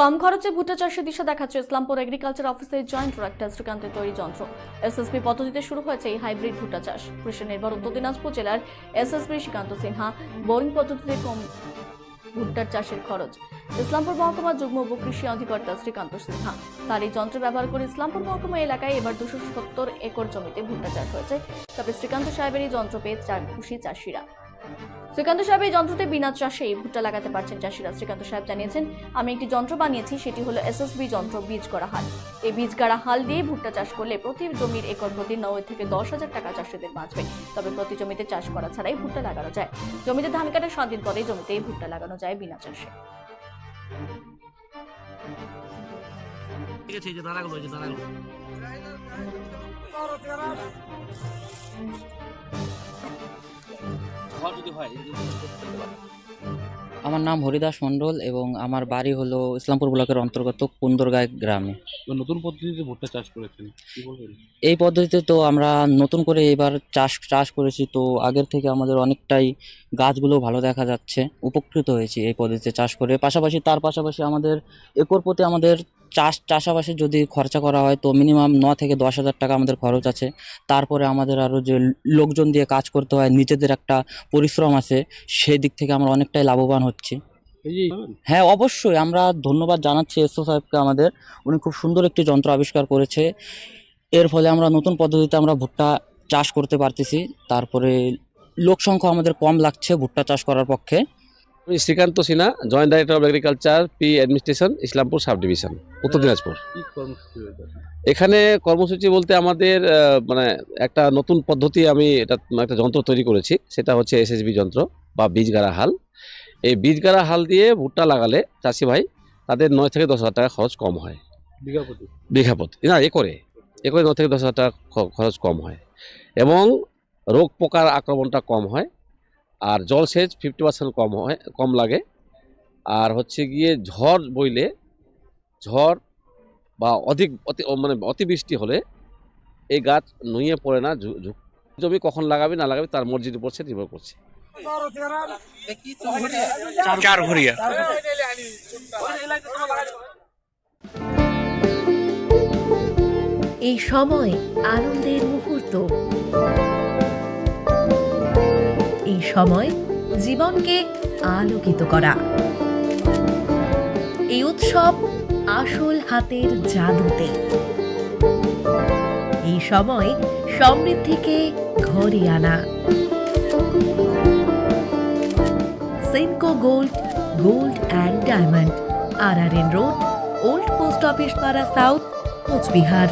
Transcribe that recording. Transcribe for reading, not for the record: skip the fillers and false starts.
কম খরচে ভুট্টা চাষে দিশা দেখাচ্ছে ইসলামপুর এগ্রিকালচার অফিসের জয়েন্ট ডিরেক্টর শ্রীকান্তের তৈরি যন্ত্র। এসএসবি পদ্ধতিতে শুরু হয়েছে এই হাইব্রিড ভুট্টা চাষ। কৃষি নির্ভর উত্তর দিনাজপুর জেলার এসএসবি শ্রীকান্ত সিনহা বোরিং পদ্ধতিতে কম ভুট্টার চাষের খরচ। ইসলামপুর মহকুমা যুগ্ম উপকৃষি অধিকর্তা শ্রীকান্ত সিনহা তার এই যন্ত্র ব্যবহার করে ইসলামপুর মহকুমা এলাকায় এবার 270 একর জমিতে ভুট্টা চাষ হয়েছে। তবে শ্রীকান্ত সাহেবের এই যন্ত্র পেয়ে খুশি চাষিরা। শ্রীকান্ত সাহেব এই যন্ত্রতে বিনা চাষেই ভুট্টা লাগাতে পারছেন চাষিরা। শ্রীকান্ত সাহেব জানিয়েছেন, আমি একটি যন্ত্র বানিয়েছি, সেটি হলো এসএসবি যন্ত্র বীজ করা হাল। এই বীজ গাড়া হাল দিয়ে ভুট্টা চাষ করলে প্রতি জমির একর প্রতি 9 থেকে 10,000 টাকা চাষিদের বাঁচবে। তবে প্রতি জমিতে চাষ করা ছাড়াই ভুট্টা লাগানো যায়। জমিতে ধান কাটার 7 দিন পরে জমিতে ভুট্টা লাগানো যায় বিনা চাষে। ঠিক আছে, যে দাঁড়াগুলো আমার নাম হরিদাস মণ্ডল এবং আমার বাড়ি হলো ইসলামপুর ব্লকের অন্তর্গত কুন্দরগাঁও গ্রামে। নতুন পদ্ধতিতে ভুট্টা চাষ করেছেন, কি বলবেন? এই পদ্ধতিতে তো আমরা নতুন করে এবার চাষ করেছি, তো আগের থেকে আমাদের অনেকটাই গাছগুলো ভালো দেখা যাচ্ছে, উপকৃত হয়েছি এই পদ্ধতিতে চাষ করে। তার পাশাপাশি আমাদের একর প্রতি আমাদের চাষাবাসে যদি খরচা করা হয় তো মিনিমাম 9 থেকে 10,000 টাকা আমাদের খরচ আছে। তারপরে আমাদের আরও যে লোকজন দিয়ে কাজ করতে হয়, নিজেদের একটা পরিশ্রম আছে, সেই দিক থেকে আমরা অনেকটাই লাভবান হচ্ছি। হ্যাঁ, অবশ্যই আমরা ধন্যবাদ জানাচ্ছি এসও সাহেবকে। উনি খুব সুন্দর একটি যন্ত্র আবিষ্কার করেছে। এর ফলে আমরা নতুন পদ্ধতিতে আমরা ভুট্টা চাষ করতে পারতেছি। তারপরে লোক সংখ্যা আমাদের কম লাগছে ভুট্টা চাষ করার পক্ষে। Shrikant Sinha, joint director of agriculture, P administration, Islampur sub division, Uttar Dinajpur. এখানে কর্মসূচি বলতে আমাদের একটা নতুন পদ্ধতি, আমি একটা যন্ত্র তৈরি করেছি, সেটা হচ্ছে এসএসবি যন্ত্র বা বীজ গাড়া হাল। এই বীজ গাড়া হাল দিয়ে ভুট্টা লাগালে চাষি ভাই তাদের 9 থেকে 10,000 টাকা খরচ কম হয় বিঘা প্রতি, না একরে 9 থেকে 10,000 টাকা খরচ কম হয় এবং রোগ পোকার আক্রমণটা কম হয়। আর জলসেচ 50% কম লাগে। আর হচ্ছে গিয়ে ঝড় বা অতিবৃষ্টি হলে এই গাছ নুয়ে পড়ে না। জমি কখন লাগাবে না লাগাবে তার মর্জির উপর নির্ভর করছে। এই সময় আনন্দের মুহূর্ত, এই সময় জীবনকে আলোকিত করা, এই উৎসব আসল হাতের জাদুতে। এই সময় সমৃদ্ধিকে ঘরে আনা। Senco gold and diamond, RRN road, old post office পাড়া, সাউথ, কোচবিহার।